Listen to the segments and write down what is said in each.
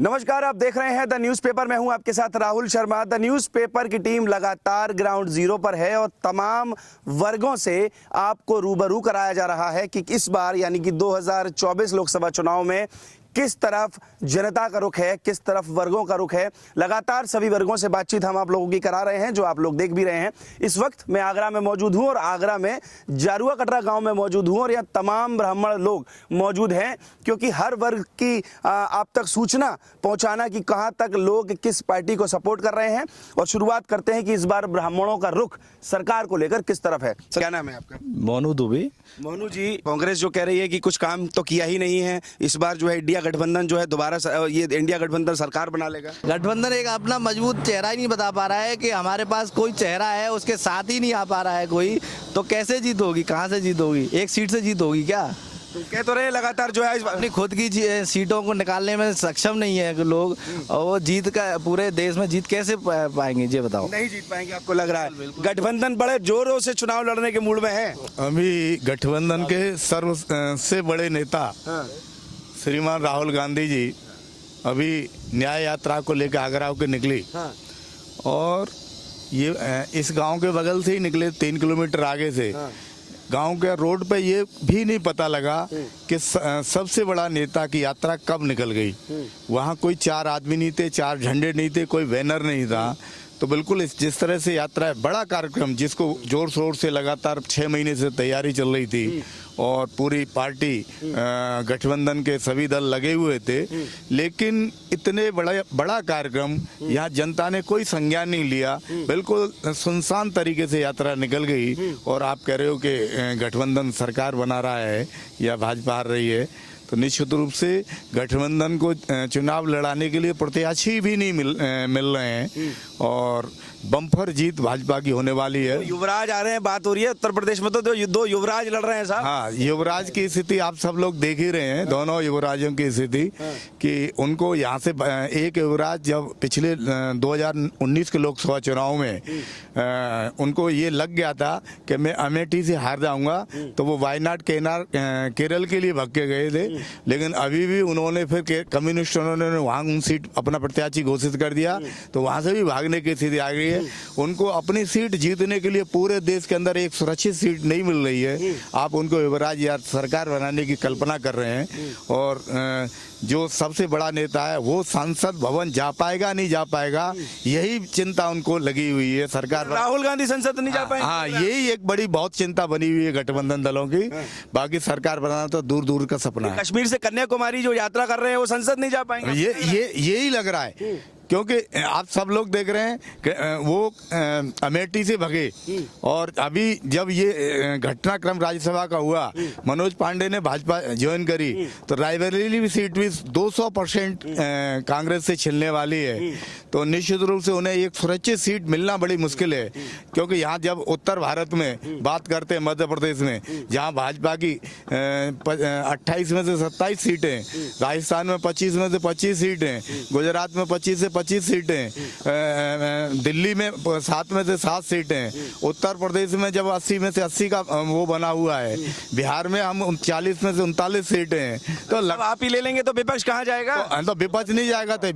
नमस्कार, आप देख रहे हैं द न्यूज़पेपर। मैं हूं आपके साथ राहुल शर्मा। द न्यूज़पेपर की टीम लगातार ग्राउंड जीरो पर है और तमाम वर्गों से आपको रूबरू कराया जा रहा है कि इस बार यानी कि 2024 लोकसभा चुनाव में किस तरफ जनता का रुख है, किस तरफ वर्गों का रुख है। लगातार सभी वर्गों से बातचीत हम आप लोगों की करा रहे हैं, जो आप लोग देख भी रहे हैं। इस वक्त मैं आगरा में मौजूद हूं और आगरा में जारुआ कटरा गांव में मौजूद हूं और यहां तमाम ब्राह्मण लोग मौजूद हैं, क्योंकि हर वर्ग की आप तक सूचना पहुंचाना कि कहां तक लोग किस पार्टी को सपोर्ट कर रहे हैं। और शुरुआत करते हैं कि इस बार ब्राह्मणों का रुख सरकार को लेकर किस तरफ है। क्या नाम है आपका? मोनू दुबे। मोनू जी, कांग्रेस जो कह रही है कि कुछ काम तो किया ही नहीं है, इस बार जो है इंडिया गठबंधन जो है दोबारा ये इंडिया गठबंधन सरकार बना लेगा। गठबंधन एक अपना मजबूत चेहरा ही नहीं बता पा रहा है कि हमारे पास कोई चेहरा है, उसके साथ ही नहीं आ पा रहा है कोई, तो कैसे जीत होगी, कहाँ से जीत होगी? एक सीट से जीत होगी क्या? तो कह तो रहे लगातार जो है इस अपनी खुद की सीटों को निकालने में सक्षम नहीं है लोग, और वो जीत का पूरे देश में जीत कैसे पाएंगे ये बताओ। नहीं जीत पाएंगे आपको लग रहा है? गठबंधन बड़े जोरों से चुनाव लड़ने के मूड में है। अभी गठबंधन के सर्व से बड़े नेता श्रीमान राहुल गांधी जी अभी न्याय यात्रा को लेकर आगरा होकर निकली और ये इस गांव के बगल से ही निकले, 3 किलोमीटर आगे से। गांव के रोड पे ये भी नहीं पता लगा कि सबसे बड़ा नेता की यात्रा कब निकल गई। वहाँ कोई 4 आदमी नहीं थे, 4 झंडे नहीं थे, कोई बैनर नहीं था। तो बिल्कुल जिस तरह से यात्रा है, बड़ा कार्यक्रम जिसको जोर शोर से लगातार 6 महीने से तैयारी चल रही थी और पूरी पार्टी गठबंधन के सभी दल लगे हुए थे, लेकिन इतने बड़ा कार्यक्रम यहाँ जनता ने कोई संज्ञान नहीं लिया। बिल्कुल सुनसान तरीके से यात्रा निकल गई। और आप कह रहे हो कि गठबंधन सरकार बना रहा है या भाजपा हार रही है, तो निश्चित रूप से गठबंधन को चुनाव लड़ाने के लिए प्रत्याशी भी नहीं मिल रहे हैं और बम्पर जीत भाजपा की होने वाली है। युवराज आ रहे हैं, बात हो रही है उत्तर प्रदेश में, तो दो युवराज लड़ रहे हैं साहब। हाँ, युवराज की स्थिति आप सब लोग देख ही रहे हैं, दोनों युवराजों की स्थिति कि उनको यहाँ से एक युवराज जब पिछले 2019 के लोकसभा चुनाव में उनको ये लग गया था कि मैं अमेठी से हार जाऊंगा, तो वो वायनाड केरल के लिए भाग के गए थे। लेकिन अभी भी उन्होंने फिर कम्युनिस्टों ने वहाँ उन सीट अपना प्रत्याशी घोषित कर दिया, तो वहाँ से भी भागने की स्थिति आ गई है। उनको अपनी सीट जीतने के लिए पूरे देश के अंदर एक सुरक्षित सीट नहीं मिल रही है। आप उनको युवराज या सरकार बनाने की कल्पना कर रहे हैं और जो सबसे बड़ा नेता है वो संसद भवन जा पाएगा नहीं जा पाएगा, यही चिंता उनको लगी हुई है। सरकार राहुल गांधी संसद नहीं जा पाएंगे। हाँ, यही एक बड़ी बहुत चिंता बनी हुई है गठबंधन दलों की। बाकी सरकार बनाना तो दूर दूर का सपना है। कश्मीर से कन्याकुमारी जो यात्रा कर रहे हैं वो संसद नहीं जा पाएंगे। यही लग रहा है, क्योंकि आप सब लोग देख रहे हैं कि वो अमेठी से भगे और अभी जब ये घटनाक्रम राज्यसभा का हुआ, मनोज पांडे ने भाजपा ज्वाइन करी, तो रायबरेली सीट भी 200% कांग्रेस से छिलने वाली है। तो निश्चित रूप से उन्हें एक सुरक्षित सीट मिलना बड़ी मुश्किल है, क्योंकि यहाँ जब उत्तर भारत में बात करते हैं, मध्य प्रदेश में जहाँ भाजपा की 28 में से 27 सीटें, राजस्थान में 25 में से 25 सीटें, गुजरात में 25 से 25 सीटें, दिल्ली में 7 में से 7 सीटें, उत्तर प्रदेश में जब 80 में से 80 का वो बना हुआ है, बिहार में हम 40 में से 39 सीटें हैं। तो आप ही ले लेंगे तो विपक्ष कहाँ जाएगा? तो विपक्ष नहीं जाएगा, तो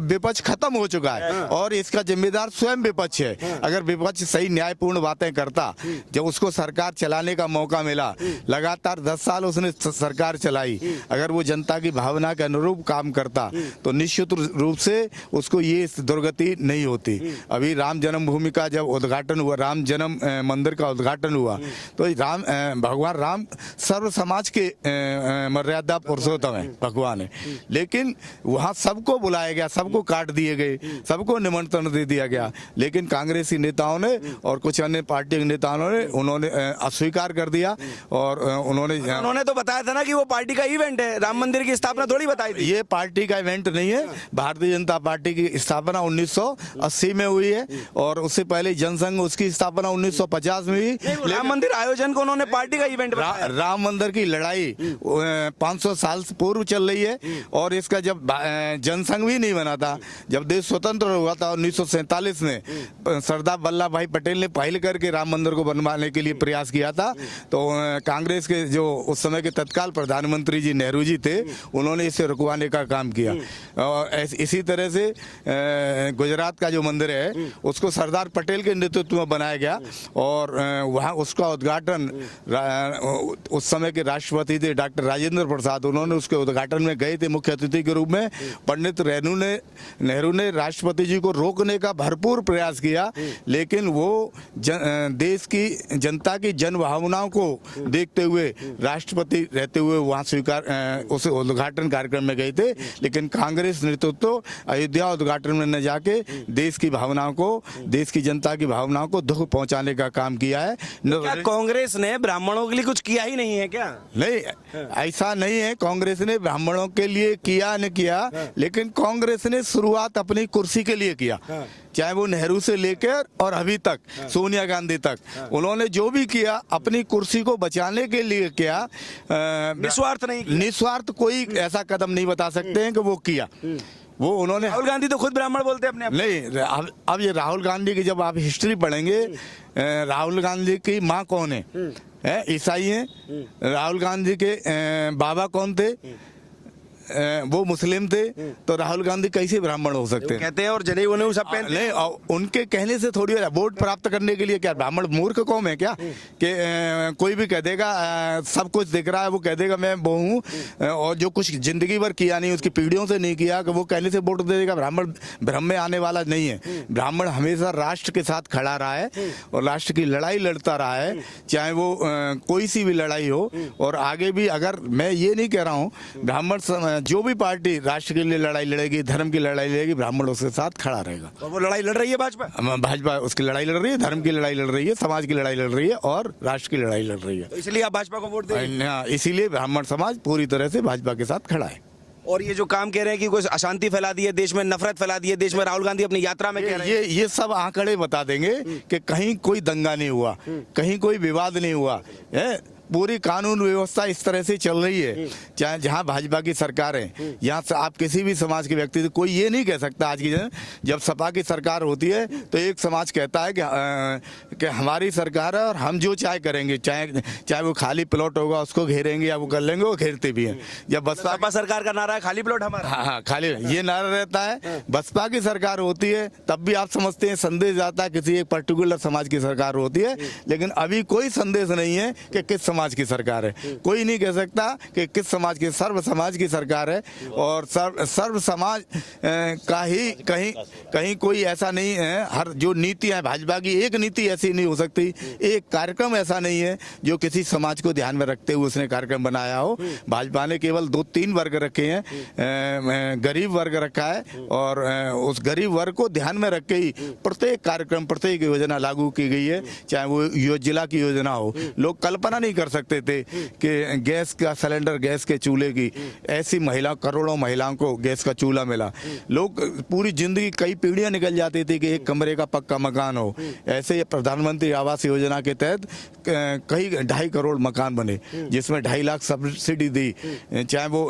विपक्ष खत्म हो चुका है और इसका जिम्मेदार स्वयं विपक्ष है। अगर विपक्ष सही न्यायपूर्ण बातें करता, जब उसको सरकार चलाने का मौका मिला, लगातार 10 साल उसने सरकार चलाई, अगर वो जनता की भावना के अनुरूप काम करता तो निश्चित रूप से उसको ये दुर्गति नहीं होती। अभी राम जन्मभूमि का जब उद्घाटन हुआ, राम जन्म मंदिर का उद्घाटन हुआ, तो भगवान राम सर्व समाज के मर्यादा पुरुषोत्तम है, भगवान है। लेकिन वहाँ सबको बुलाया गया, सबको काट दिए गए, सबको निमंत्रण दे दिया गया, लेकिन कांग्रेसी नेताओं ने और कुछ अन्य पार्टी के नेताओं ने उन्होंने अस्वीकार कर दिया। और उन्होंने तो बताया था ना कि वो पार्टी का इवेंट है, राम मंदिर की स्थापना थोड़ी बताई थी। ये पार्टी का इवेंट नहीं है, भारतीय जनता पार्टी पार्टी की स्थापना 1980 में हुई है और उससे पहले जनसंघ उसकी स्थापना 1950 में हुई। राम मंदिर आयोजन को उन्होंने पार्टी का इवेंट बताया। राम मंदिर की लड़ाई 500 साल से पूर्व चल रही है और इसका जब जनसंघ भी नहीं बना था, जब देश स्वतंत्र हुआ था 1947 में, सरदार वल्लभ भाई पटेल ने पहल करके राम मंदिर को बनवाने के लिए प्रयास किया था। तो कांग्रेस के जो उस समय के तत्काल प्रधानमंत्री जी नेहरू जी थे, उन्होंने इसे रुकवाने का काम किया। और इसी तरह से गुजरात का जो मंदिर है उसको सरदार पटेल के नेतृत्व में बनाया गया और वहाँ उसका उद्घाटन उस समय के राष्ट्रपति थे डॉक्टर राजेंद्र प्रसाद, उन्होंने उसके उद्घाटन में गए थे मुख्य अतिथि के रूप में। पंडित नेहरू ने राष्ट्रपति जी को रोकने का भरपूर प्रयास किया, लेकिन वो देश की जनता की जन भावनाओं को देखते हुए राष्ट्रपति रहते हुए वहाँ स्वीकार उस उद्घाटन कार्यक्रम में गए थे। लेकिन कांग्रेस नेतृत्व अयोध्या उद्घाटन में न जाके देश की भावनाओं को, देश की जनता की भावनाओं को दुख पहुंचाने का काम किया है। क्या कांग्रेस ने ब्राह्मणों के लिए कुछ किया ही नहीं है क्या? नहीं, ऐसा नहीं है। कांग्रेस ने ब्राह्मणों के लिए किया न किया, लेकिन कांग्रेस ने शुरुआत अपनी कुर्सी के लिए किया, चाहे वो नेहरू से लेकर और अभी तक सोनिया गांधी तक, उन्होंने जो भी किया अपनी कुर्सी को बचाने के लिए किया। निस्वार्थ नहीं किया। निस्वार्थ कोई ऐसा कदम नहीं बता सकते हैं कि वो किया। वो उन्होंने, राहुल गांधी तो खुद ब्राह्मण बोलते हैं अपने आप। नहीं, अब ये राहुल गांधी की जब आप हिस्ट्री पढ़ेंगे, राहुल गांधी की माँ कौन है? ईसाई हैं। राहुल गांधी के बाबा कौन थे? वो मुस्लिम थे। तो राहुल गांधी कैसे ब्राह्मण हो सकते हैं? कहते हैं और जनेऊ वनेऊ सब पहनते हैं। नहीं, उनके कहने से थोड़ी वोट प्राप्त करने के लिए क्या ब्राह्मण मूर्ख कौम है क्या कि कोई भी कह देगा सब कुछ दिख रहा है, वो कह देगा मैं वो हूँ, और जो कुछ जिंदगी भर किया नहीं, उसकी पीढ़ियों से नहीं किया, कि वो कहने से वोट दे देगा। ब्राह्मण भ्रम में आने वाला नहीं है। ब्राह्मण हमेशा राष्ट्र के साथ खड़ा रहा है और राष्ट्र की लड़ाई लड़ता रहा है, चाहे वो कोई सी भी लड़ाई हो। और आगे भी, अगर मैं ये नहीं कह रहा हूँ, ब्राह्मण जो भी पार्टी राष्ट्र के लिए लड़ाई लड़ेगी, धर्म की लड़ाई लड़ेगी, ब्राह्मण उसके साथ खड़ा रहेगा। और वो लड़ाई लड़ रही है भाजपा। भाजपा उसकी लड़ाई लड़ रही है, धर्म की लड़ाई लड़ रही है, समाज की लड़ाई लड़ रही है और राष्ट्र की लड़ाई लड़ रही है। तो इसलिए आप भाजपा को वोट दें। इसीलिए ब्राह्मण समाज पूरी तरह से भाजपा के साथ खड़ा है। और ये जो काम कह रहे हैं कि कोई अशांति फैला दी है देश में, नफरत फैला दी है देश में, राहुल गांधी अपनी यात्रा में कह रहे हैं। ये सब आंकड़े बता देंगे कि कहीं कोई दंगा नहीं हुआ, कहीं कोई विवाद नहीं हुआ है। पूरी कानून व्यवस्था इस तरह से चल रही है, चाहे जहां भाजपा की सरकार है, यहाँ से आप किसी भी समाज के व्यक्ति से, कोई ये नहीं कह सकता आज की जब सपा की सरकार होती है तो एक समाज कहता है कि हमारी सरकार है और हम जो चाहे करेंगे, चाहे वो खाली प्लॉट होगा उसको घेरेंगे या वो कर लेंगे, वो घेरते भी हैं। जब बसपा सरकार का नारा है खाली प्लॉट हमारा, हाँ खाली ये नारा रहता है। बसपा की सरकार होती है तब भी आप समझते हैं संदेश जाता है किसी एक पर्टिकुलर समाज की सरकार होती है, लेकिन अभी कोई संदेश नहीं है कि किस समाज की सरकार है। कोई नहीं कह सकता कि किस समाज की, सर्व समाज की सरकार है। और सर्व समाज का ही कहीं कोई ऐसा नहीं है। हर जो नीति है भाजपा की, एक नीति ऐसी नहीं हो सकती, एक कार्यक्रम ऐसा नहीं है जो किसी समाज को ध्यान में रखते हुए उसने कार्यक्रम बनाया हो। भाजपा ने केवल 2-3 वर्ग रखे हैं, गरीब वर्ग रखा है और उस गरीब वर्ग को ध्यान में रख के ही प्रत्येक कार्यक्रम, प्रत्येक योजना लागू की गई है, चाहे वो जिला की योजना हो। लोग कल्पना नहीं कर सकते थे कि गैस का सिलेंडर, गैस के चूल्हे की, ऐसी महिला, करोड़ों महिलाओं को गैस का चूल्हा मिला। लोग पूरी जिंदगी, कई पीढ़ियां निकल जाती थी कि एक कमरे का पक्का मकान हो। ऐसे प्रधानमंत्री आवास योजना के तहत कई 2.5 करोड़ मकान बने, जिसमें 2.5 लाख सब्सिडी दी। चाहे वो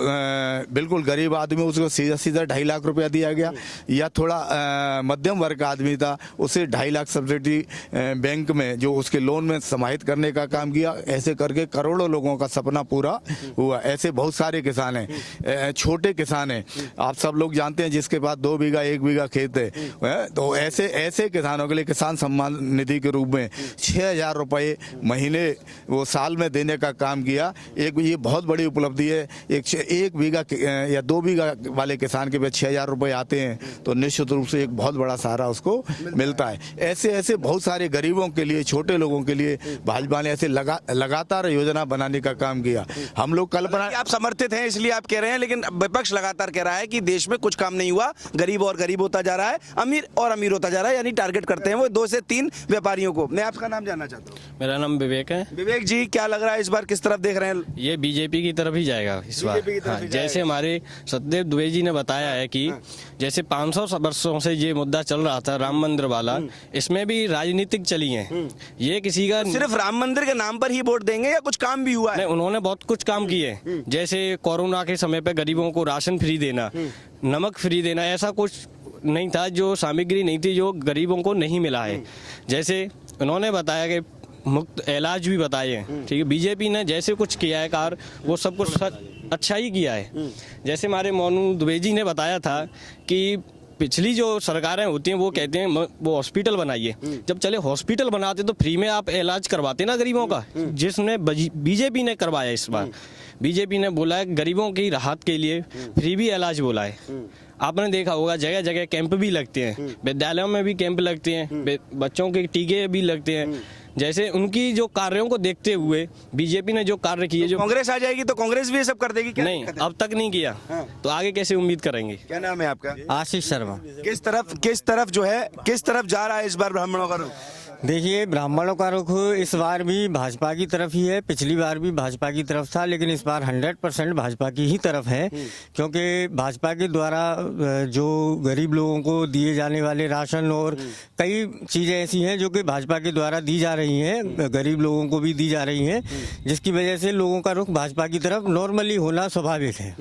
बिल्कुल गरीब आदमी, उसको सीधा 2.5 लाख रुपया दिया गया, या थोड़ा मध्यम वर्ग का आदमी था उसे 2.5 लाख सब्सिडी बैंक में जो उसके लोन में समाहित करने का काम किया। ऐसे करके करोड़ों लोगों का सपना पूरा हुआ। ऐसे बहुत सारे किसान हैं, छोटे किसान हैं, आप सब लोग जानते हैं, जिसके पास 2 बीघा 1 बीघा खेत है। तो ऐसे किसानों के लिए किसान सम्मान निधि के रूप में 6,000 रुपये महीने वो साल में देने का काम किया। ये बहुत बड़ी उपलब्धि है। 1 बीघा या 2 बीघा वाले किसान के पास 6,000 रुपये आते हैं तो निश्चित रूप से एक बहुत बड़ा सहारा उसको मिलता है। ऐसे बहुत सारे गरीबों के लिए, छोटे लोगों के लिए भाजपा ने ऐसे लगातार लगातार योजना बनाने का काम किया। हम लोग कल्पना आप समर्थित हैं इसलिए आप कह रहे हैं, लेकिन विपक्ष लगातार कह रहा है कि देश में कुछ काम नहीं हुआ, गरीब और गरीब होता जा रहा है, अमीर और अमीर होता जा रहा है, यानी टारगेट करते हैं वो 2 से 3 व्यापारियों को। मैं आपका नाम जानना चाहता हूँ। मेरा नाम विवेक है। विवेक जी, क्या लग रहा है इस बार किस तरफ देख रहे हैं? ये बीजेपी की तरफ ही जाएगा इस बार। बीजेपी की तरफ ही जाएगा। जैसे हमारे सत्यदेव दुबे जी ने बताया है कि जैसे 500 वर्षों से ये मुद्दा चल रहा था राम मंदिर वाला, इसमें भी राजनीतिक चली है। ये किसी का सिर्फ राम मंदिर के नाम पर ही वोट देंगे या कुछ काम भी हुआ है? नहीं, उन्होंने बहुत कुछ काम किए, जैसे कोरोना के समय पे गरीबों को राशन फ्री देना, नमक फ्री देना, ऐसा कुछ नहीं था जो सामग्री नहीं थी जो गरीबों को नहीं मिला है। जैसे उन्होंने बताया कि मुफ्त इलाज भी बताए हैं, ठीक है। बीजेपी ने जैसे कुछ किया है कार, वो सब कुछ अच्छा ही किया है। जैसे हमारे मोनू दुबे जी ने बताया था कि पिछली जो सरकारें होती हैं वो कहते हैं वो हॉस्पिटल बनाइए। जब चले हॉस्पिटल बनाते तो फ्री में आप इलाज करवाते ना गरीबों का, जिसने बीजेपी ने करवाया। इस बार बीजेपी ने बोला है गरीबों की राहत के लिए फ्री भी इलाज बोला है। आपने देखा होगा जगह जगह कैंप भी लगते हैं, विद्यालयों में भी कैंप लगते हैं, बच्चों के टीके भी लगते हैं। जैसे उनकी जो कार्यों को देखते हुए बीजेपी ने जो कार्य किए, जो कांग्रेस आ जाएगी तो कांग्रेस भी ये सब कर देगी क्या? नहीं, अब तक नहीं किया, तो आगे कैसे उम्मीद करेंगे। क्या नाम है आपका? आशीष शर्मा। किस तरफ जो है, किस तरफ जा रहा है इस बार ब्राह्मणों का रुख? देखिए, ब्राह्मणों का रुख इस बार भी भाजपा की तरफ ही है। पिछली बार भी भाजपा की तरफ था, लेकिन इस बार 100% भाजपा की ही तरफ है, क्योंकि भाजपा के द्वारा जो गरीब लोगों को दिए जाने वाले राशन और कई चीज़ें ऐसी हैं जो कि भाजपा के द्वारा दी जा रही हैं, गरीब लोगों को भी दी जा रही हैं, जिसकी वजह से लोगों का रुख भाजपा की तरफ नॉर्मली होना स्वाभाविक है।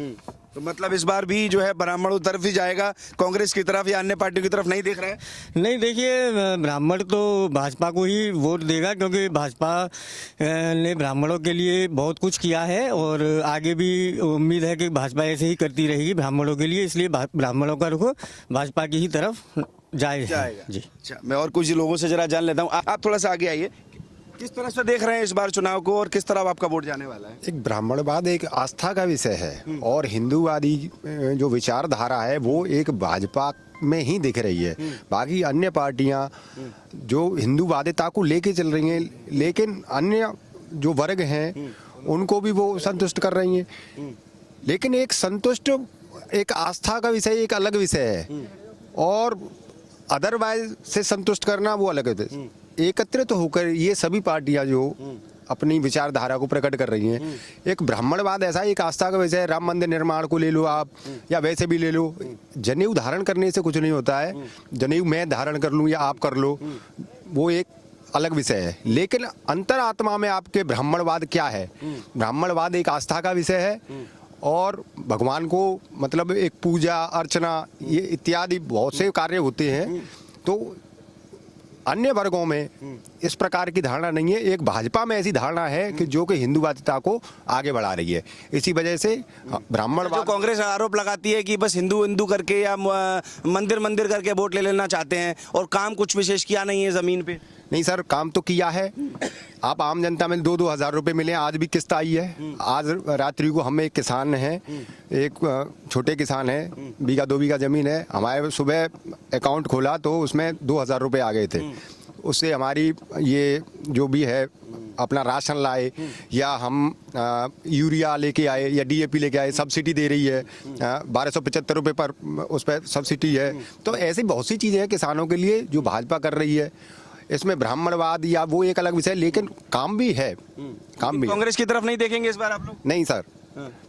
तो मतलब इस बार भी जो है ब्राह्मणों तरफ ही जाएगा, कांग्रेस की तरफ या अन्य पार्टियों की तरफ नहीं देख रहा है? नहीं, देखिए, ब्राह्मण तो भाजपा को ही वोट देगा, क्योंकि भाजपा ने ब्राह्मणों के लिए बहुत कुछ किया है और आगे भी उम्मीद है कि भाजपा ऐसे ही करती रहेगी ब्राह्मणों के लिए, इसलिए ब्राह्मणों का रुख भाजपा की ही तरफ जाएगा जी। अच्छा, मैं और कुछ लोगों से जरा जान लेता हूँ। आप थोड़ा सा आगे आइए। किस तरह से देख रहे हैं इस बार चुनाव को और किस तरह आपका वोट जाने वाला है? एक ब्राह्मणवाद एक आस्था का विषय है और हिंदूवादी जो विचारधारा है वो एक भाजपा में ही दिख रही है। बाकी अन्य पार्टियां जो हिंदूवादिता को लेके चल रही हैं, लेकिन अन्य जो वर्ग हैं उनको भी वो संतुष्ट कर रही हैं। लेकिन एक संतुष्ट, एक आस्था का विषय एक अलग विषय है और अदरवाइज से संतुष्ट करना वो अलग है। एकत्रित होकर ये सभी पार्टियां जो अपनी विचारधारा को प्रकट कर रही हैं, एक ब्राह्मणवाद ऐसा एक आस्था का विषय है। राम मंदिर निर्माण को ले लो आप, या वैसे भी ले लो, जनेऊ धारण करने से कुछ नहीं होता है। जनेऊ मैं धारण कर लूँ या आप कर लो, वो एक अलग विषय है। लेकिन अंतरात्मा में आपके ब्राह्मणवाद क्या है? ब्राह्मणवाद एक आस्था का विषय है और भगवान को मतलब एक पूजा अर्चना ये इत्यादि बहुत से कार्य होते हैं। तो अन्य वर्गों में इस प्रकार की धारणा नहीं है। एक भाजपा में ऐसी धारणा है कि जो कि हिंदूवादिता को आगे बढ़ा रही है। इसी वजह से ब्राह्मणवाद, जो कांग्रेस आरोप लगाती है कि बस हिंदू हिंदू करके या मंदिर मंदिर करके वोट ले लेना चाहते हैं और काम कुछ विशेष किया नहीं है जमीन पे। नहीं सर, काम तो किया है। आप आम जनता में 2-2 हज़ार रुपये मिले, आज भी किस्त आई है। आज रात्रि को हम एक किसान हैं, एक छोटे किसान हैं, बीघा 2 बीघा ज़मीन है। हमारे सुबह अकाउंट खोला तो उसमें 2,000 रुपये आ गए थे। उससे हमारी ये जो भी है अपना राशन लाए या हम यूरिया लेके आए या DAP लेके आए, सब्सिडी दे रही है 1275 रुपये पर, उस पर सब्सिडी है। तो ऐसी बहुत सी चीज़ें हैं किसानों के लिए जो भाजपा कर रही है। इसमें ब्राह्मणवाद या वो एक अलग विषय, लेकिन काम भी है, काम भी। कांग्रेस की तरफ नहीं देखेंगे इस बार आप लोग? नहीं सर,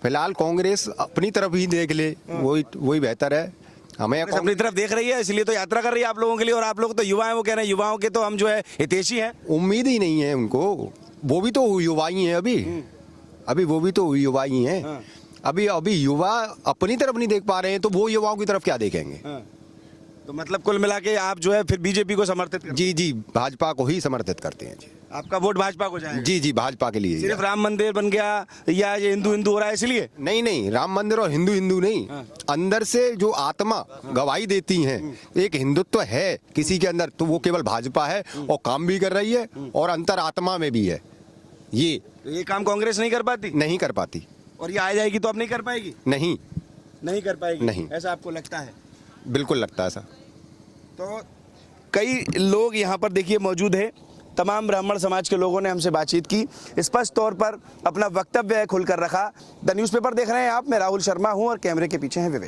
फिलहाल कांग्रेस अपनी तरफ ही देख ले, वही बेहतर है। हमें अपनी तरफ देख रही है, इसलिए तो यात्रा कर रही है आप लोगों के लिए। और आप लोग तो युवा हैं, वो कह रहे हैं युवाओं के तो हम जो है हितैषी हैं। उम्मीद ही नहीं है उनको, वो भी तो युवा ही हैं अभी वो भी तो युवा ही हैं। अभी युवा अपनी तरफ नहीं देख पा रहे हैं तो वो युवाओं की तरफ क्या देखेंगे? तो मतलब कुल मिला के आप जो है फिर बीजेपी को समर्थित करते हैं? जी, भाजपा को ही समर्थित करते हैं जी। आपका वोट भाजपा को जाएगा? जी, भाजपा के लिए। सिर्फ राम मंदिर बन गया या ये हिंदू हिंदू हो रहा है इसलिए? नहीं, राम मंदिर और हिंदू नहीं, अंदर से जो आत्मा गवाही देती है एक हिंदुत्व है किसी के अंदर, तो वो केवल भाजपा है और काम भी कर रही है और अंतर आत्मा में भी है। ये काम कांग्रेस नहीं कर पाती? नहीं कर पाती। और ये आ जाएगी तो अब नहीं कर पाएगी? नहीं कर पाएगी? नहीं। ऐसा आपको लगता है? बिल्कुल लगता है ऐसा। तो कई लोग यहाँ पर देखिए मौजूद है, तमाम ब्राह्मण समाज के लोगों ने हमसे बातचीत की, स्पष्ट तौर पर अपना वक्तव्य खुलकर रखा। द न्यूज़पेपर देख रहे हैं आप, मैं राहुल शर्मा हूं और कैमरे के पीछे हैं विवेक।